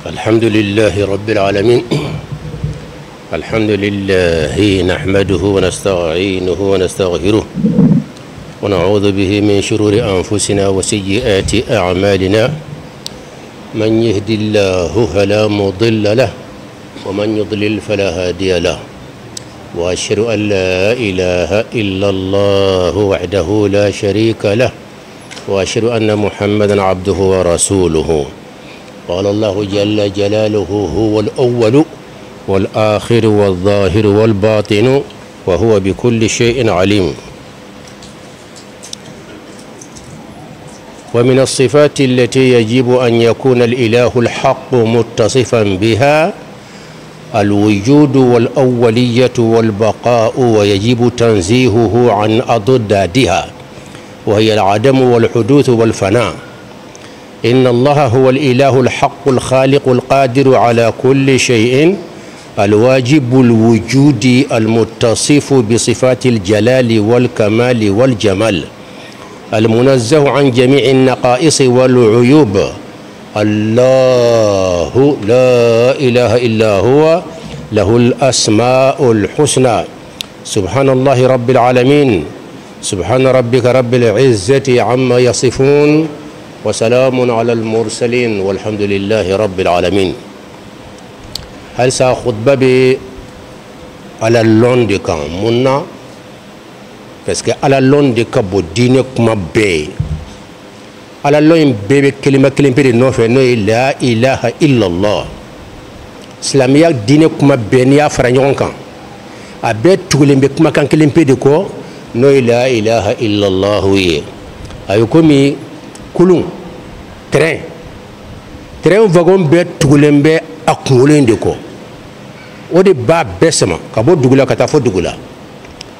الحمد لله رب العالمين. الحمد لله نحمده ونستعينه ونستغفره ونعوذ به من شرور أنفسنا وسيئات أعمالنا. من يهد الله فلا مضل له ومن يضلل فلا هادي له، وأشهد أن لا إله إلا الله وحده لا شريك له، وأشهد أن محمدا عبده ورسوله. قال الله جل جلاله: هو الأول والآخر والظاهر والباطن وهو بكل شيء عليم. ومن الصفات التي يجب أن يكون الإله الحق متصفا بها الوجود والأولية والبقاء، ويجب تنزيهه عن أضدادها وهي العدم والحدوث والفناء. إن الله هو الإله الحق الخالق القادر على كل شيء الواجب الوجود المتصف بصفات الجلال والكمال والجمال، المنزه عن جميع النقائص والعيوب. الله لا إله إلا هو له الأسماء الحسنى. سبحان الله رب العالمين. سبحان ربك رب العزة عما يصفون وسلام على المرسلين والحمد لله رب العالمين. هل سأخطب على اللون دي كان منا بس على اللون دي كبو دينك ما بي على اللون بي كلمة بي نوفي نوي لا إله إلا الله. سلامية دينك ما بي نيا فرانيون كان أبي تقولين بك ما كان كلمة بي ديكو نوي لا إله إلا الله وي أيكمي kulun train wagon bɛ tugulen bɛ a kunkolo de kɔ. O de b'a bɛɛ sama ka bɔ dugu la ka taa fɔ dugu la.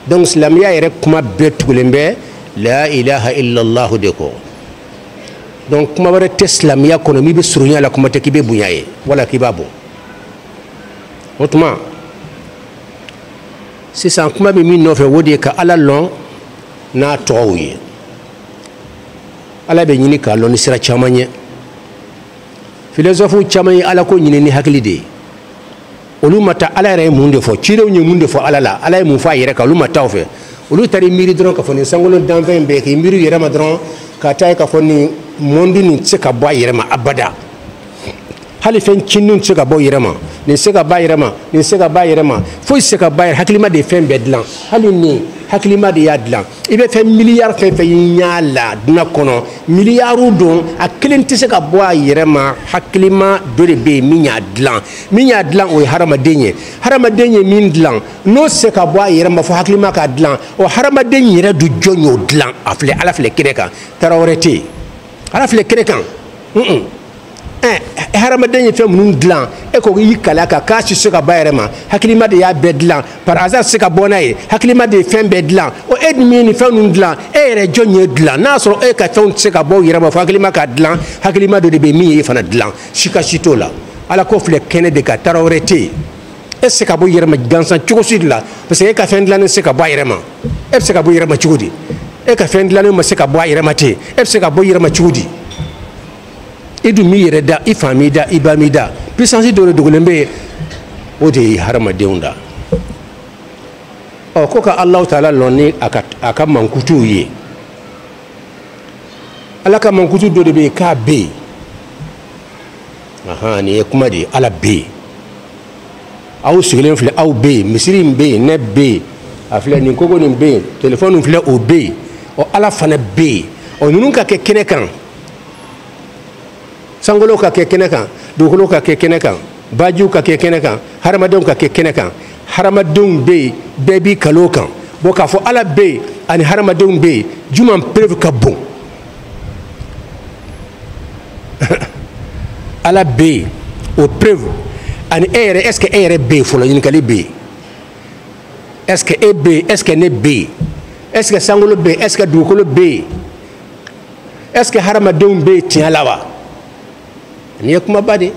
donc silamɛya yɛrɛ kuma bɛɛ tugulen bɛ la ilaha illallah de kɔ. donc kuma wɛrɛ tɛ silamɛya kɔnɔ min bɛ surunya la, kuma tɛ k'i bɛ bonya ye wala k'i b'a bɔ. o tuma sisan kuma bɛ min nɔfɛ o de ye ka Ala lɔn n'a tɔgɔw ye. Ala bɛ ɲini k'a lɔn ni sira caman ye. philosophe caman ye Ala ko ɲini ni hakili de ye. olu ma taa Ala yɛrɛ ye mun de fɔ, cidenw ye mun de fɔ Ala la, Ala ye mun fɔ a yɛrɛ kan, olu ma taa o fɛ. olu taara i miiri dɔrɔn k'a fɔ nin sankolo danfɛn bɛɛ k'i miiri yɛrɛ ma dɔrɔn ka taa ye k'a fɔ nin monde nin tɛ se ka bɔ a yɛrɛ ma abada. hali fɛn cinninw tɛ se ka bɔ yɛrɛ ma, nin tɛ se ka bɔ a yɛrɛ ma, nin tɛ se ka bɔ a yɛrɛ ma, foyi tɛ se ka bɔ a yɛrɛ. hakilima de ye fɛn bɛɛ dilan. hali nin hakilima de y'a dilan. i bɛ fɛn miliyari fɛn fɛn ye ɲa la dunan kɔnɔ, miliyariw don a kelen tɛ se ka bɔ a yɛrɛ ma. hakilima dɔ de bɛ yen min y'a dilan. min y'a dilan o ye hadamaden ye. hadamaden ye min dilan n'o tɛ se ka bɔ a yɛrɛ ma fo hakilima k'a dilan, o hadamaden yɛrɛ dun jɔn y'o dilan? a filɛ Ala filɛ kɛnɛ kan, tara wɛrɛ tɛ yen. Ala filɛ kɛnɛ kan. hadamaden ye fɛn minnu dilan, e ko y'i kala kan k'a si se ka bɔ a yɛrɛ ma. hakilima de y'a bɛɛ dilan, par hasard se ka bɔ n'a ye. hakilima de ye fɛn bɛɛ dilan. o e dun min ni fɛn ninnu dilan, e yɛrɛ jɔn ye dilan? n'a sɔrɔ e ka fɛnw tɛ se ka bɔ o yɛrɛ ma fo hakilima k'a dilan, hakilima dɔ de bɛ min ye fana dilan. sika si t'o la. Ala ko filɛ kɛnɛ de ka, tara wɛrɛ tɛ yen. e se ka bɔ i yɛrɛ ma gansan cogo si de la, parce que e ka fɛn dilannen se ka bɔ a yɛrɛ ma. e bɛ se ka bɔ i yɛrɛ ma cogo di? e ka fɛn dilannen ma se ka bɔ a yɛrɛ ma ten, e bɛ se ka bɔ i yɛrɛ ma cogo di? i dun m'i yɛrɛ da, i fa m'i da, i ba m'i da. puissance dɔ de dogolen bɛ yen, o de ye hadamadenw da. ko ka Alahu taala lɔn ni a ka mankutuw ye. Ala ka mankutu dɔ de bɛ yen k'a bɛ yen. nin ye kuma de ye. Ala bɛ yen. aw sigilen filɛ, aw bɛ yen. misiri in bɛ yen, ne bɛ yen, a filɛ nin kogo nin bɛ yen, téléphone nin filɛ o bɛ yen. Ala fana bɛ yen. ninnu ka kɛ kɛnɛ kan. sankolo ka kɛ kɛnɛ kan, dugukolo ka kɛ kɛnɛ kan, bajiw ka kɛ kɛnɛ kan, hadamadenw ka kɛ kɛnɛ kan. hadamadenw bɛ yen, bɛɛ b'i kalo kan. k'a fɔ Ala bɛ yen ani hadamadenw bɛ yen, juma preuve ka bon? Ala bɛ yen, o preuve ani e yɛrɛ, est ce que e yɛrɛ bɛ yen fɔlɔ? ɲininkali bɛ yen. est ce que e bɛ yen? est ce que ne bɛ yen? est ce que sankolo bɛ yen? est ce que dugukolo bɛ yen? est ce que hadamadenw bɛ yen tiɲɛ la wa? nin ye kumaba de.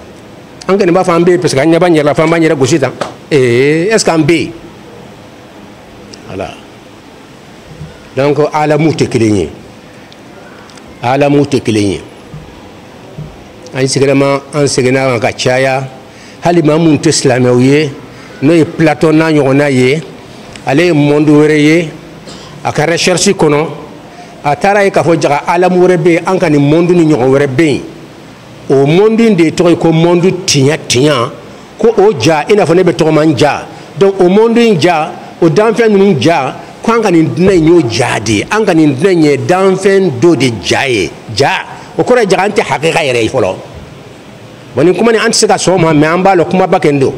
an kɔni b'a fɔ an bɛ yen parce que an ɲɛ b'an yɛrɛ la, fo an b'an yɛrɛ gosi tan. est ce que an bɛ yen? voilà. donc alamu tɛ kelen ye. alamu tɛ kelen ye. an sigrama an segena ka caya hali mamun islamiye no e Platon na nyona ye ale monde were ye aka recherche kono atara e ka fo jaga alam wore be an kan monde ni nyon wore be o monde de to ko monde tinya ko o ja ina fo ne be to man ja donc o monde ja o danfen nun ja ko an kan ne nyo jade an kan ne danfen do de jaye ja o ko ra jaga anti haqiqa yere folo boni kuma ni anti sika so ma me amba lo kuma bakendo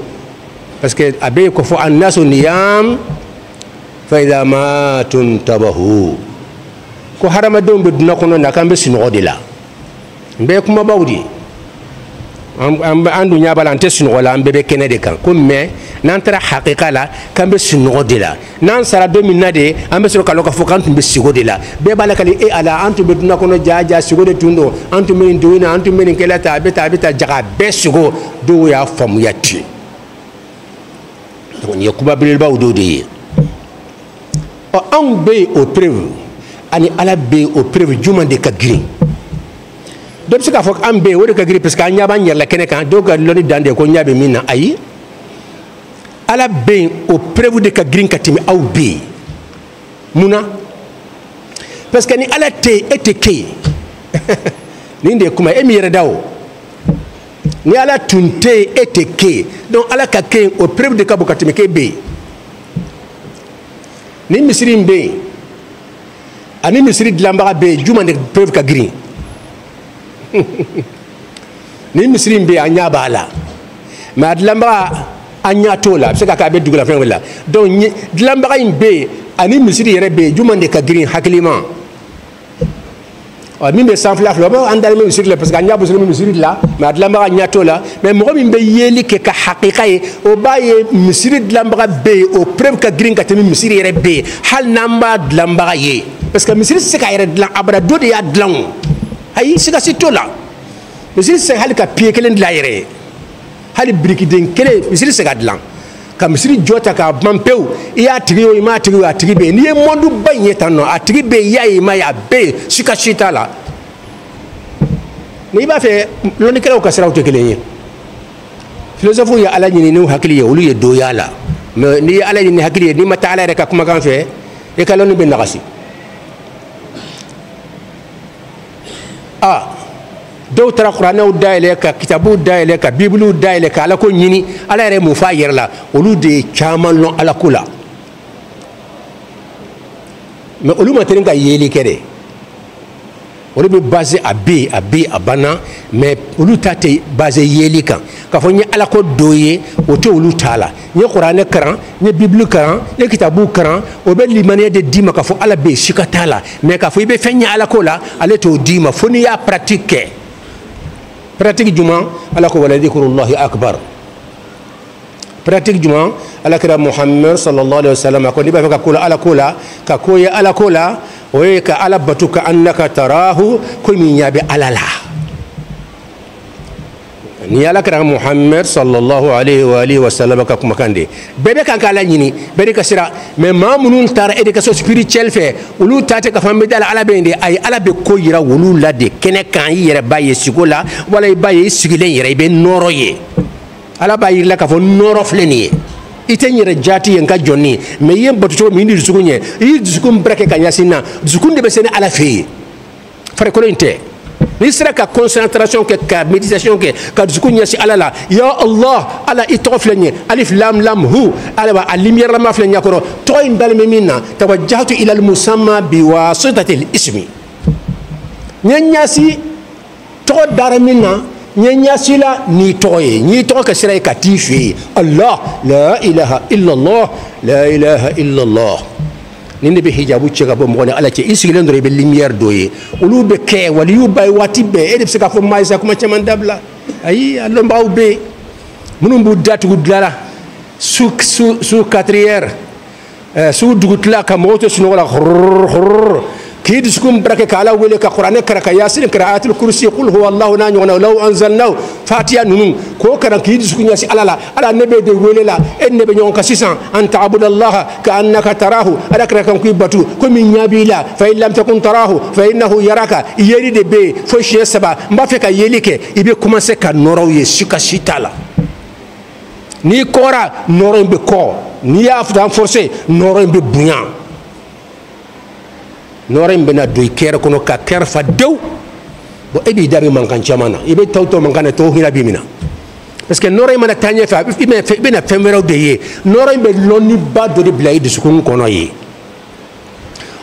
parce que abe ko fo annasu niyam fa idha ma tuntabahu ko harama dum be duna kono na kambe sino de la be kuma bawdi am andu nya balante sino la ambe be kenede kan ko me nan tara haqiqa la kambe sino de la nan sara do minna de ambe so kaloka fo kan tumbe sigo de la be balakali e ala antu be duna kono jaja sigo de tundo antu men duina antu men kelata beta jaga be sigo do ya famu yatti donc ni kuba bil bawdo de o an be au preuve ani ala be au preuve juma de ka gri do sika fo an be wori ka gri parce que anya ban yalla kene kan do ga loni dande ko nyabe minna ayi ala be au preuve de ka gri katimi aw be muna parce que ni ala te eteke ni nde kuma emi yere dawo ni ala tunte eteke donc ala ka ke au preuve de ka bokatimi ke be ni misiri be ani misiri dilamba be juma de preuve ka green ni misiri be anya bala ma dilamba anya tola parce que ka be dugula fen wala donc dilamba be ani misiri yere be juma de ka green hakilima o min be sans flaf lo ba andal mi misiri parce que anya bo misiri la ma dilamba anya tola mais mo min be yeli ke ka haqiqa e o baye misiri dilamba be o preuve ka green ka temi misiri yere be hal namba dilamba ye parce que misiri se ka yere dilan abada do de ya dilan ayi sika si tola misiri se hal ka pied kelen la yere hal briki den kele misiri se ka dilan ka misiri jota ka mampeu ya tigi o ma tigi a tigi be ni e mondu banye tanno a tigi be ya e ma ya be sika shita la ni ba fe lo ni kele o kasra o te kele ye philosophe ya ala ni no hakili ye olu ye do ya la mais ni ala ni hakili ni mata ala reka kuma kan fe e ka lo ni be nakasi do tara qur'ana daile ka kitabu daile ka biblu daile ka ala ko nyini ala yere mu fa yerla olu de chaman lon ala kula mais olu materin ka yeli kede olu be basé a bana mais olu tate basé yeli kan ka fo ni ala ko doye o to olu tala ni qur'ana karan ni biblu karan ni kitabu karan o be limaniya de dima ka fo ala be shikatala mais ka fo be fenya ala ko la ale to dima fo ni ya pratique juma ala ko wala dhikrullahi akbar pratique juma ala kira Muhammad sallallahu alaihi wasallam ko ni ba ka kula ala kula ka koya ala kula o ka ala batuka annaka tarahu ko min yabe alala ni ala kira Muhammad sallallahu alaihi wa alihi wasallam ka kuma kande bebe kan kala nyini bebe ka sira mais mamunun tar éducation spirituelle fait ulu tate ka fambe dala ala bende ay ala be ko yira wulu la de kene kan yere baye sikola wala baye sigilen yere be noro ye ala baye la ka fo noro fleni ite nyere jati en ka jonni mais yem batuto mi ndi sukunye yi sukun breke kan yasina sukun de be sene ala fe fare ko inte ni sera ka concentration ke ka méditation ke ka dusukunya si alala ya Allah ala itoflenye alif lam lam hu ala ba lumière la ma flenya ko to indal memina tawajjahtu ila al musamma bi wasitati al ismi nyanyasi to daramina nyanyasi la ni toye ni to ka sera ka tifi Allah la ilaha illa Allah la ilaha illa Allah ninde be hijabu chega bo mo ne ala ci isiglen do be lumière doye olu be ke wali yu bay wati be e de sika fo maysa kuma chaman dabla ayi allo mbaw be munum bu datu dara su 4 heures su dugutla ka moto sunu wala كي دسكم بركة على ويلك القرآن كرك ياسين قراءة الكرسي قل هو الله ناني ولو أنزلناه فاتيا نون كو كرك كي دسكم ياسي على النبي دي ويلا النبي يوم كسيسا أن تعبد الله كأنك تراه على كرك كي باتو كم يابيلا فإن لم تكن تراه فإنه يراك يريد بي فشي سبا ما فيك يليك يبي كم سك نورو يسكا شيتالا ني كورا نورو بكو ني أفضل فرصة نورو ببنيا norin bena do kera kono ka kera fa dew bo ebi dabi man kan chamana ibe tawto man kan to hira bimina parce que norin mana tanya fa bena femero de ye norin be lonni ba do de blay de sukun kono yi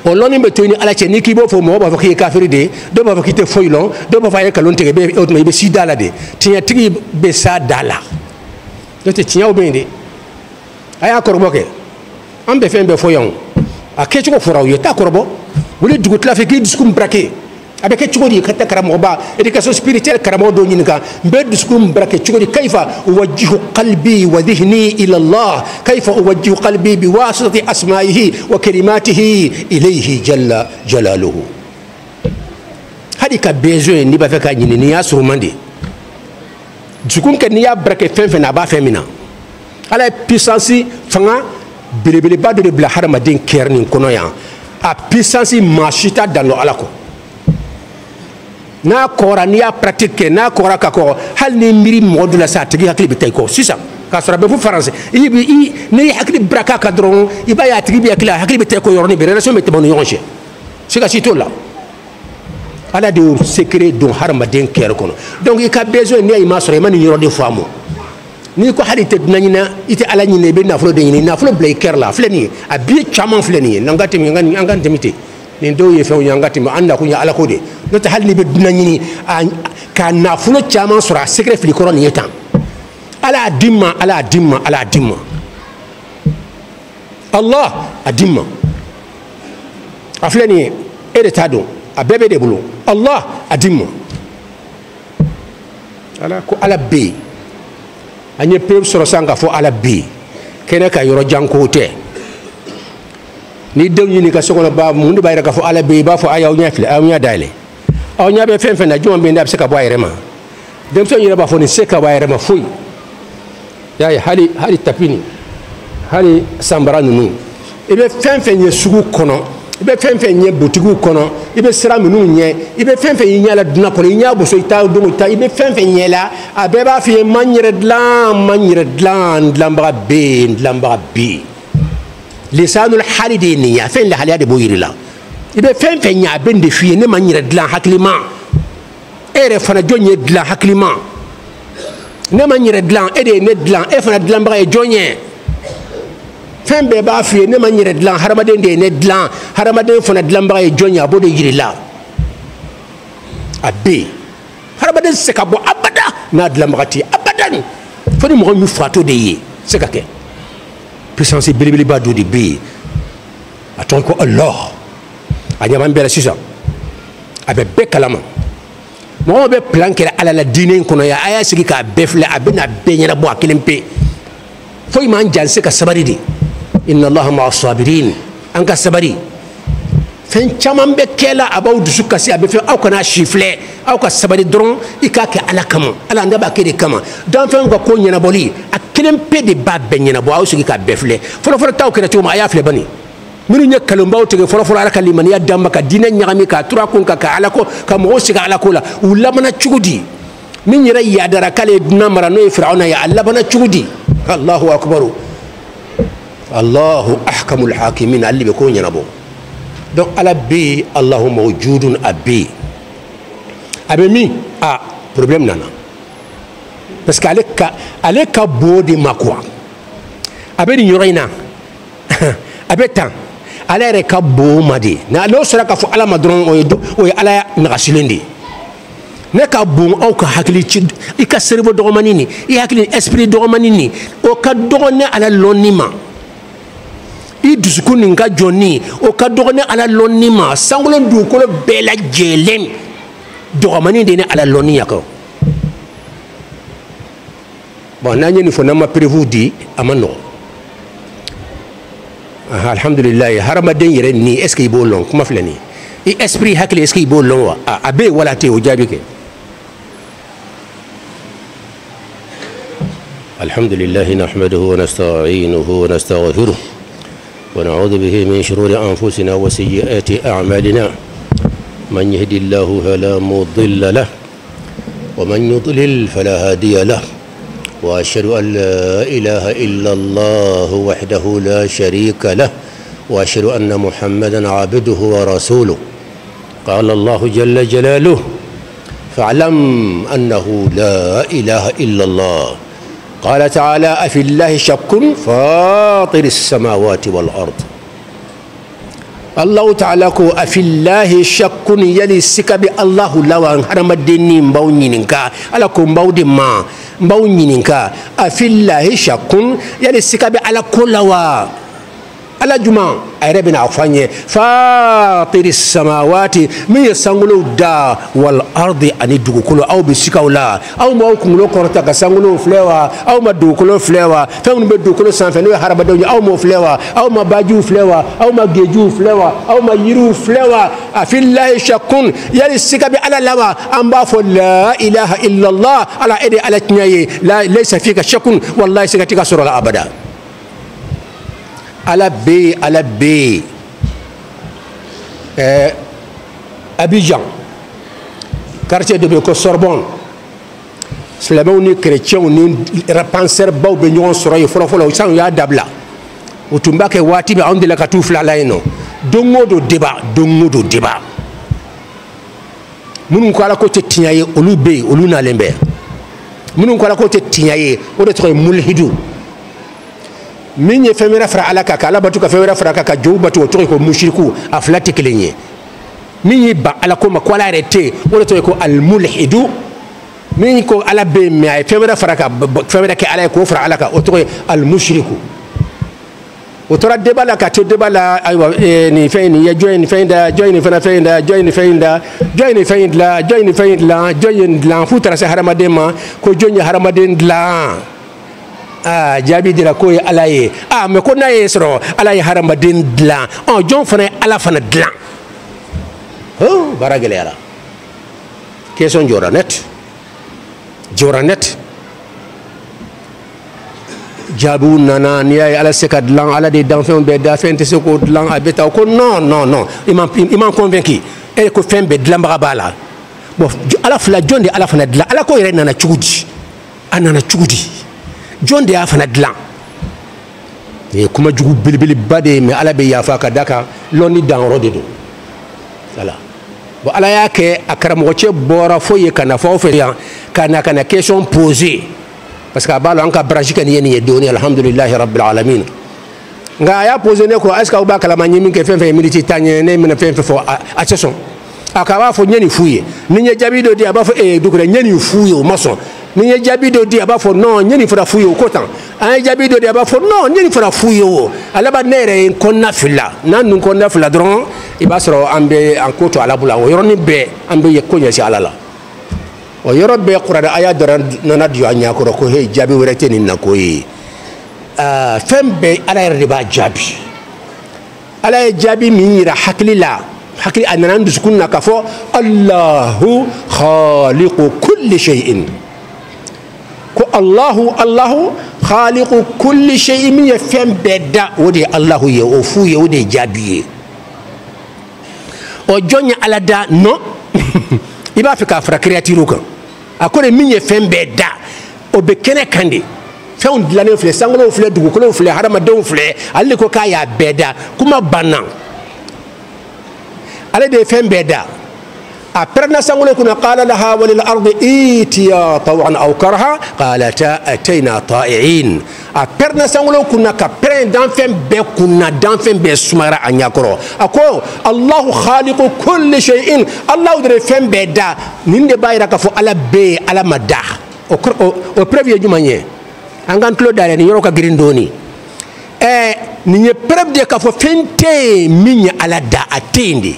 o lonni be to ni ala che ni ki bo fo mo ba fa ki kafiri de do ba fa ki te foylon do ba fa ye kalon te be o be si dala de tinya tigi be sa dala do te tinya o be de aya korboke ambe fembe foyon a kecho ko fora yo ta korbo wuli dugut la feki diskum braqué avec chugodi kata karamoba éducation spirituelle karamo do nyinka be diskum braqué chugodi kayfa uwajjihu qalbi wa dhihni ila Allah kayfa uwajjihu qalbi biwasitati asma'ihi wa kalimatihi ilayhi jalla jalaluhu hadi ka besoin ni ba feka nyini ni ya surmandi diskum ke ni ya braqué fen na ba femina ala puissance fanga bilibili ba do bla harama din kerni kono ya a puissance machita dans le alako na kora ni a pratique na kora ka ko hal ni miri modu la sa tigi hakli bitay ko sisa ka sara be fu français ni hakli braka ka dron iba ya tigi bi hakla hakli bitay ko yorni be relation met bon yonche sika sito la ala de secret don harma den ker kono donc il ka besoin ni ay masore man ni yordi famo ni ko hadi te nanyina ite ala nyine be na flo de nyine na flo blay ker la fleni a bi chaman fleni nangati mi ngani mite ni do ye fe ngati ma anda ko nya ala ko de no ta halni be nanyini ka na flo chaman sura secret fli koron yetan ala dimma Allah adimma afleni e de tado a bebe de bulo Allah adimma ala ko ala be anye peuple soro sanga fo ala bi kene ka yoro jankote ni dew ni ka sokono ba mundu bayra ka fo ala bi ba fo aya o nyafle a nya dale a nya be fen na jom be ndab se ka boyre ma dem so nyira ba fo ni se ka boyre ma fuy yaay hali tapini hali sambara nunu ibe fen ye sugu kono ibe fen nye botigu kono ibe sira minu nye ibe fen nya la duna kono nya bo so ita do ta ibe fen nye la abe ba fi manyire dlan lamba be lisanul halidini ya fen la halade bo yirila ibe fen nya ben de fi ne manyire dlan haklima ere fana jonye dlan haklima ne manyire dlan ede ne dlan e fana dlan ba e jonye fembe ba fi ne manyire dlan haramaden de ne dlan haramaden fona dlan ba e jonya bodo yirila abe haramaden se ka bo abada na dlan bagati abadan foni mo mi fato de yi se ka ke puissance bilibili ba do de be aton ko Allah anya man bela sisa abe be kalama mo be plankere ala la dine kono ya aya sigi ka befle abena be nyara bo akilempe foi man janse ka sabari di inna Allah ma as-sabirin an ka sabari fen chaman be kela abaw dusu kasi abe fe aw kana chifle aw ka sabari dron ikake ala kama ala ndaba kede kama dan fen ko ko nyana boli akelen pe de ba be nyana bo aw sigi ka befle folo taw kede to ma aya fle bani minu nya kalumbaw tege folo ala kalimani ya damba ka dina nyagami ka tura kun ka ala ko ka mo siga ala ko la ulamana chugudi min yira ya dara kale namara no fir'auna ya Allah bana chugudi Allahu akbar Allahu ahkamul hakimin alli be ko nyana bo donc ala bi Allahu mawjudun abi mi a problème nana parce que aleka bodi makwa abe ni yorina abe tan ala re ka bo madi na lo sura ka fo ala madron o ala nagasilindi ne ka bon aw ka hakili ci i ka cerveau dogomanini i hakili esprit dogomanini o ka dogone ala lonima i dusukun nin ka joni o ka dogone ala lonima sangolon du ko bela jelen dogomani de ne ala loniya ko bon nanye ni fo na ma prévu di amano alhamdulillah haramaden yere ni est ce que ibo lon kuma flani i esprit hakili est-ce qu'il bol lon wa abe wala te o jabi ke alhamdulillah nahmaduhu wa nasta'inuhu wa nastaghfiruh wa na'udhu bihi min shururi anfusina wa sayyiati a'malina man yahdihillahu fala mudilla lahu wa man yudlil fala hadiya lahu wa ashhadu an la ilaha illa Allah wahdahu la sharika lahu wa ashhadu anna Muhammadan 'abduhu wa rasuluhu قال الله جل جلاله فاعلم أنه لا إله إلا الله قال تعالى أفي الله شك فاطر السماوات والأرض الله تعالى كو أفي الله شك يلي سكب الله لو حرم الدين مبونينكا على كو مبود ما مبونينكا أفي الله شك يلي سكب على كل على جماعة أربنا عفانية فاطر السماوات من يسانغلو دا والأرض أني دوكلو أو بسكولا أو ما أكملو كرتا كسانغلو فلوا أو ما دوكلو فلوا فهم بدوكلو سانفنو هربدوني أو ما فلوا أو ما باجو فلوا أو ما جيجو فلوا أو ما يرو فلوا أفي الله شكون يلي سكبي على لوا أم بافو لا إله إلا الله على إيدي على تنيي لا ليس فيك شكون والله سكتك سورة أبدا على بي Abidjan quartier de Beko Sorbonne silamɛw ni chrétiens ni penseurs baw bɛ ɲɔgɔn sɔrɔ yen fɔlɔ san y'a dabila o tun b'a kɛ waati min anw delila ka t'u fila la yen nɔ don o don débat minnu ko ala ko tɛ tiɲɛ ye olu bɛ yen olu nalen bɛ minnu ko ala ko tɛ tiɲɛ ye o de tɔgɔ ye mulhidu min ye fɛn wɛrɛ fara ala kan ka ala bato ka fɛn wɛrɛ fara a kan ka jow bato o tɔgɔ ye ko mushriku a fila tɛ kelen ye min ye ba ala ko ma ko ala yɛrɛ tɛ yen o de tɔgɔ ye ko almulhidu min ko ala bɛ yen mɛ a ye fɛn wɛrɛ fara kan fɛn wɛrɛ kɛ ala ye k'o fara ala kan o tɔgɔ ye almushriku o tora débat la ka to débat la ayiwa nin fɛn nin ye jɔn ye nin fɛn in da jɔn ye nin fana fɛn in da jɔn ye nin fɛn in da jɔn ye nin fɛn in dilan jɔn ye nin fɛn in dilan jɔn ye nin dilan f'u taara se hadamaden ma ko jɔn ye hadamaden dilan jaabi dira ko ye ala ye mɛ ko n'a ye sɔrɔ ala ye hadamaden dilan jɔn fana ye ala fana dilan baara gɛlɛyara question jɔra net jaabiw nana n'i y'a ye ala se ka dilan ala de danfɛnw bɛɛ da fɛn tɛ se k'o dilan a bɛ taa ko non i m'an convaincu e ko fɛn bɛɛ dilanbaga b'a la bon ala fila jɔn de ala fana dilan ala ko yɛrɛ nana cogo di a nana cogo di jɔn de y'a fana dilan kuma jugu belebeleba de ye mɛ ala bɛ yafa ka da kan lɔnni danyɔrɔ de don voilà bon ala y'a kɛ a karamɔgɔcɛ bɔra fo ye ka na fɔ aw fɛ yan ka na question poser parce que a b'a lɔn an ka baraji kɛ nin ye doni alhamdulilahi rabbil alamin nka a y'a poser ne ko est ce que aw b'a kalama n ye min kɛ fɛn fɛn ye miniti 10 ye ne bɛna fɛn fɛn fɔ a tɛ sɔn a k'a b'a fɔ n ye nin f'u ye ni n ye jaabi dɔ di a b'a fɔ dukure n ye nin f'u ye o ma sɔn ni n ye jaabi dɔ di a b'a fɔ non n ye nin fana f'u ye o ko tan an ye jaabi dɔ di a b'a fɔ non n ye nin fana f'u ye o a laban ne yɛrɛ ye n kɔnɔna filila n'an dun kɔnɔna filila dɔrɔn i b'a sɔrɔ an bɛ an ko to ala bolo o yɔrɔnin bɛɛ an bɛ ko ɲɛsin ala la o yɔrɔ bɛɛ kuranɛ aya dɔrɔn nana jɔ a ɲɛkɔrɔ ko he jaabi wɛrɛ tɛ nin na ko ye fɛn bɛɛ ala yɛrɛ de b'a jaabi ala ye jaabi min yira hakili la hakili a nana n dusukun na k'a fɔ allahu khaliqu kulli shay'in ko allahu khaliqu kulli shay'in min ye fɛn bɛɛ da o de ye allahu ye o fu ye o de ye jaabi ye o jɔn ye ala da non i b'a fɛ k'a fara créature kan a ko de min ye fɛn bɛɛ da o bɛ kɛnɛ kan de fɛnw dilannen filɛ sankolow filɛ dugukolow filɛ hadamadenw filɛ ale de ko k'a y'a bɛɛ da kuma banna ale de ye fɛn bɛɛ da a pɛrɛnna sankolo kunna qala laha walil ardi itiya tawan aw karha qalata atayna ta'i'in a pɛrɛnna sankolo kunna ka pɛrɛn danfɛn bɛɛ kunna danfɛn bɛɛ sumayara a ɲɛkɔrɔ a ko allahu khaliqu kulli shay'in allahu de ye fɛn bɛɛ da nin de b'a yira k'a fɔ ala bɛ yen ala ma da o preuve ye jumɛn ye an k'an tulo dayɛlɛ nin yɔrɔ ka girin dɔɔni nin ye preuve de k'a fɔ fɛn tɛ yen min ye ala da a tɛ yen de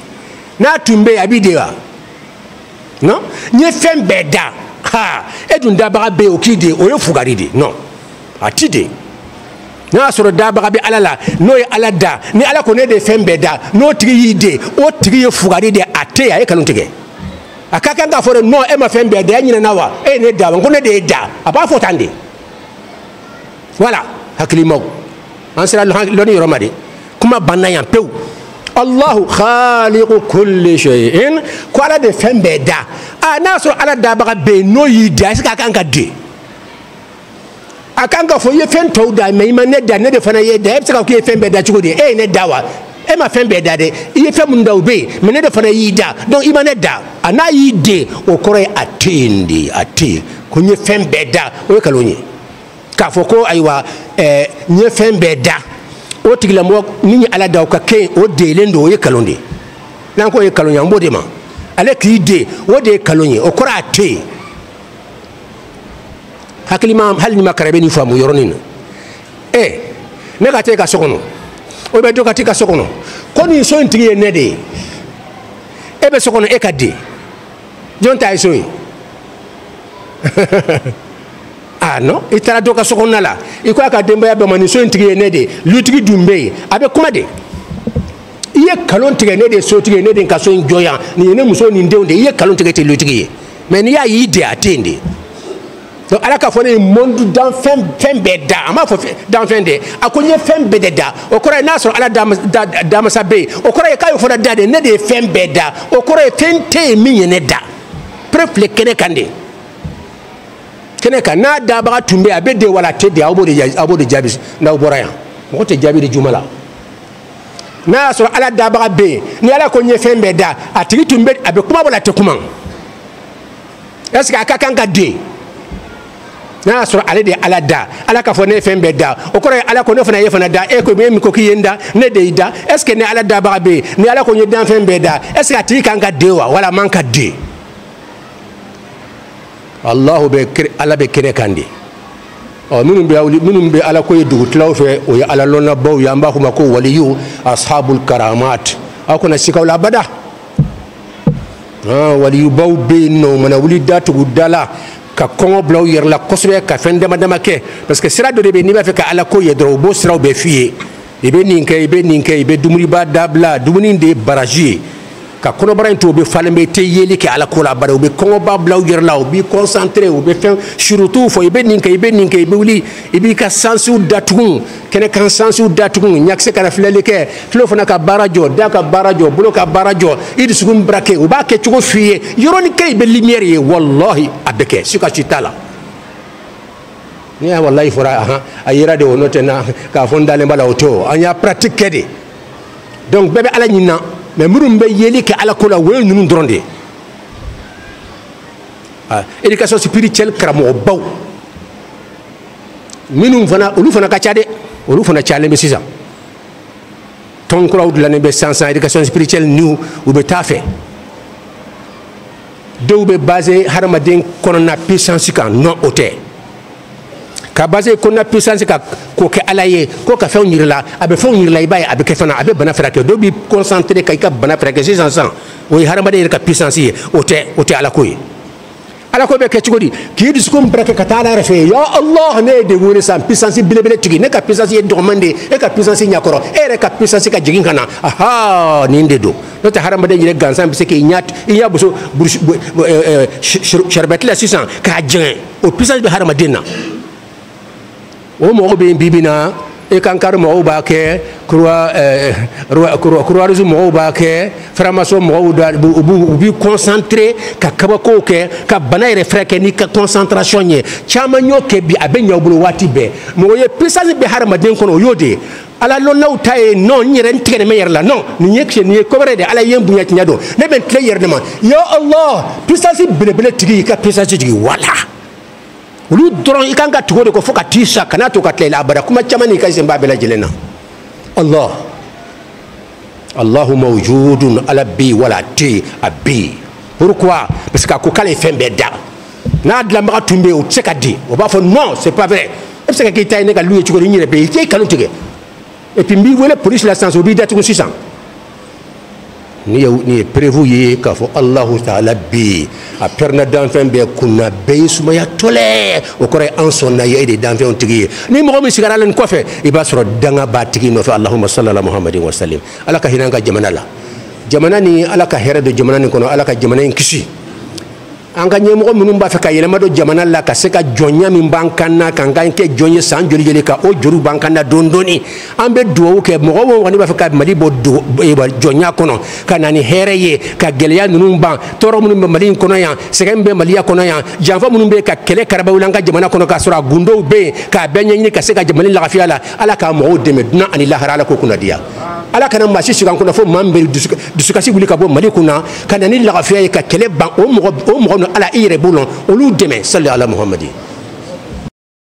n'a tun bɛ yen a b'i de wa non n ye fɛn bɛɛ da e dun dabaga bɛ yen o k'i de o ye fugari de non a ti de n'a sɔrɔ dabaga bɛ ala la n'o ye ala da ni ala ko ne de ye fɛn bɛɛ da n'o tigi y'i den o tigi ye fugari de a tɛ a ye kanu tigɛ a ka kan k'a fɔ de non e ma fɛn bɛɛ da e ɲinɛna wa e ye ne da wa ko ne de ye da a b'a fɔ tan de voilà hakilimaw an sera lɔnni yɔrɔ ma de kuma banna yan pewu Allahu khaliqu kulli shay'in ko ala de fɛn bɛɛ da n'a sɔrɔ ala dabaga bɛ yen n'o y'i da est-ce que a kan ka den a kan ka fɔ i ye fɛn tɔw da mais i ma ne da ne de fana ye da e bɛ se ka fɔ k'i ye fɛn bɛɛ da cogo di e ye ne da wa e ma fɛn bɛɛ da dɛ i ye fɛn minnu da o bɛ yen mais ne de fana y'i da donc i ma ne da a n'a y'i den o kɔrɔ ye a tɛ yen de a tɛ yen ko n ye fɛn bɛɛ da o ye nkalon ye k'a fɔ ko ayiwa n ye fɛn bɛɛ da o tigilamɔgɔ min ye ala da o ka kɛ o deelen don o ye nkalon de ye n'an ko o ye nkalon ye an b'o de ma ale k'i den o de ye nkalon ye o kɔrɔ a tɛ yen hakilima hali ni ma karabe ni faamu yɔrɔnin na ne ka taa i ka so kɔnɔ o bɛ dɔ ka taa i ka so kɔnɔ ko nin so in tigi ye ne de ye e bɛ so kɔnɔ e ka den jɔn ta ye so ye ah non i taara dɔ ka so kɔnɔna la i ko a ka denbaya bɛɛ ma nin so in tigi ye ne de ye lutigi dun bɛ yen a bɛ kuma de i ye nkalon tigɛ ne de ye sotigi ye ne de ye n ka so in jɔ yan nin ye ne muso nin denw de ye i ye nkalon tigɛ tɛ lutigi ye mais n'i y'a y'i den a tɛ yen de. Donc ala ka fɔ ne ye monde dan fɛn bɛɛ da a m'a fɔ dan fɛn de a ko n ye fɛn bɛɛ de da o kɔrɔ ye n'a sɔrɔ ala damasa bɛ yen o kɔrɔ ye k'a ye fɔra da de ne de ye fɛn bɛɛ da o kɔrɔ ye fɛn tɛ yen min ye ne da peut filɛ kɛnɛ kan de kɛnɛ kan n'a dabaga tun bɛ yen a bɛ den wala a tɛ den aw b'o de jaabi n'aw bɔra yan mɔgɔ tɛ jaabi di juma la n'a y'a sɔrɔ ala dabaga bɛ yen ni ala ko n ye fɛn bɛɛ da a tigi tun bɛ a bɛ kuma wala a tɛ kuma est ce que a ka kan ka den n'a y'a sɔrɔ ale de ye ala da ala ka fɔ ne ye fɛn bɛɛ da o kɔrɔ ye ala ko ne fana ye fana da e ko min ko k'i ye n da ne de y'i da est ce que ni ala dabaga bɛ yen ni ala ko n ye danfɛn bɛɛ da est ce que a tigi kan ka den wa wala a man ka den Allahu bɛ ala bɛ kɛnɛ kan de minnu bɛ ala ko ye dugutilaw fɛ o ye ala lɔnnabaw ye an b'a fɔ o ma ko waliyu ashabul karamat aw kana siga o la abada waliyubaw bɛ yen nɔ u mana wuli da tugu da la ka kɔngɔ bila u yɛrɛ la kosɛbɛ ka fɛn dama dama kɛ parce que sira dɔ de bɛ yen n'i b'a fɛ ka ala ko ye dɔrɔn u b'o siraw bɛɛ f'i ye i bɛ nin kɛ i bɛ nin kɛ i bɛ dumuniba dabila dumuni de ye baraji ye ka kɔnɔbara in to u bɛ falen bɛ i tɛ yeli kɛ ala ko la bari u bɛ kɔngɔba bila u yɛrɛ la u b'i concentré u bɛ fɛn surutuw fɔ i bɛ nin kɛ i bɛ nin kɛ i bɛ wuli i b'i ka sansiw datugu kɛnɛkan sansiw datugu ɲakisɛ kana filɛli kɛ tulo fana ka baara jɔ da ka baara jɔ bolo ka baara jɔ i dusukun barake u b'a kɛ cogo f'i ye yɔrɔnin kɛ i bɛ lumière ye wallahi a bɛ kɛ sika si t'a la n'i y'a wallahi fɔra a yera de o n'o tɛ na k'a fɔ n dalen b'a la o to an y'a pratique kɛ de donc bɛɛ bɛ ala ɲinina mais minnu bɛ yeli kɛ ala ko la o ye ninnu dɔrɔn de ye éducation spirituelle karamɔgɔbaw minnu fana olu fana ka ca dɛ olu fana cayalen bɛ sisan tɔn kuraw dilannen bɛ sisan éducation spirituelle niw u bɛ taa fɛ dɔw bɛ basé hadamaden kɔnɔna puissance kan non o tɛ ka basé kɔnɔna puissance kan k'o kɛ ala ye ko ka fɛnw yir'i la a bɛ fɛnw yir'i la i b'a ye a bɛ kɛ fana a bɛ bana furakɛ dɔw b'i concentré ka i ka bana furakɛ sisan o ye hadamaden yɛrɛ ka puissance ye o tɛ ala ko ye ala ko bɛ kɛ cogo di k'i dusukun barake ka taa ala yɛrɛ fɛ ya Allah ne ye de wele san puissance belebele tigi ne ka puissance ye dɔgɔman de ye e ka puissance ɲɛkɔrɔ e yɛrɛ ka puissance ka jigin ka na aha nin de don n'o tɛ hadamaden yɛrɛ gansan bɛ se k'i ɲɛ buso sharibɛti la sisan k'a jɛngɛ o puissance bɛ hadamaden na o mɔgɔ bɛ yen bi bi na e kan kari mɔgɔw b'a kɛ croix-rouge mɔgɔw b'a kɛ franc-maçon mɔgɔw u b'i concentré ka kabakow kɛ ka bana yɛrɛ furakɛ n'i ka concentration ye caman y'o kɛ bi a bɛ ɲɛ u bolo waati bɛɛ mɔgɔ ye puissance bɛ hadamaden kɔnɔ o y'o de ye ala lɔnnaw ta ye non n yɛrɛ n tigɛ nin bɛ yɛrɛ la non nin ye ko wɛrɛ de ala ye n bonya tiɲɛ don ne bɛ n tilen yɛrɛ de ma ya Allah puissance belebele tigi i ka puissance jigin wala olu dɔrɔn i kan ka tugu de ko fo ka t'i sa kana to ka tila i la abada kuma caman n'i ka sen b'a bɛɛ lajɛlen na Allahu mawjudun ala bɛ yen wala a tɛ yen a bɛ yen pourquoi parce que a ko k'ale ye fɛn bɛɛ da n'a dilanbaga tun bɛ yen o tɛ se ka di o b'a fɔ non c'est pas vrai e bɛ se ka k'i ta ye ne ka lu ye cogo di n yɛrɛ bɛ yen i tɛ kalo tigɛ et puis n b'i wele police la sisan o b'i datugu sisan ni prévu ye ka fo Allahu ta'ala bi a perna d'enfant be kunna be suma ya tole o kore en son na ye de d'enfant tigi ni mo mi sigara len ko fe e ba soro danga ba tigi no fa Allahumma salli ala Muhammadin wa sallim ala ka hinanga jamana la jamana ni ala ka hera do jamana ni kono ala ka jamana en kisi an ka ɲɛmɔgɔ minnu b'a fɛ ka yɛlɛma don jamana la ka se ka jɔnya min b'an kan na kan ka kɛ jɔn ye san joli joli ka o juru b'an kan na dɔɔni dɔɔni an bɛ dugawu kɛ mɔgɔ o mɔgɔ b'a fɛ ka Mali bɔ jɔnya kɔnɔ ka na ni hɛrɛ ye ka gɛlɛya ninnu ban tɔɔrɔ minnu bɛ Mali in kɔnɔ yan sɛgɛn min bɛ Maliya kɔnɔ yan janfa minnu bɛ ka kɛlɛ karabaw la an ka jamana kɔnɔ k'a sɔrɔ a gundow bɛ yen k'a bɛɛ ɲɛɲini ka se ka Mali lafiya la ala k'a mɔgɔw dɛmɛ dunan ani lahara ala k'o kunna diya ala kana maa si sigi an kunna fo maa min bɛ dusukasi wuli ka bɔ Mali kunna ka na ni lafiya ye ka kɛlɛ ban o mɔgɔ ala i yɛrɛ bolo olu dɛmɛ salli ala Muhammadi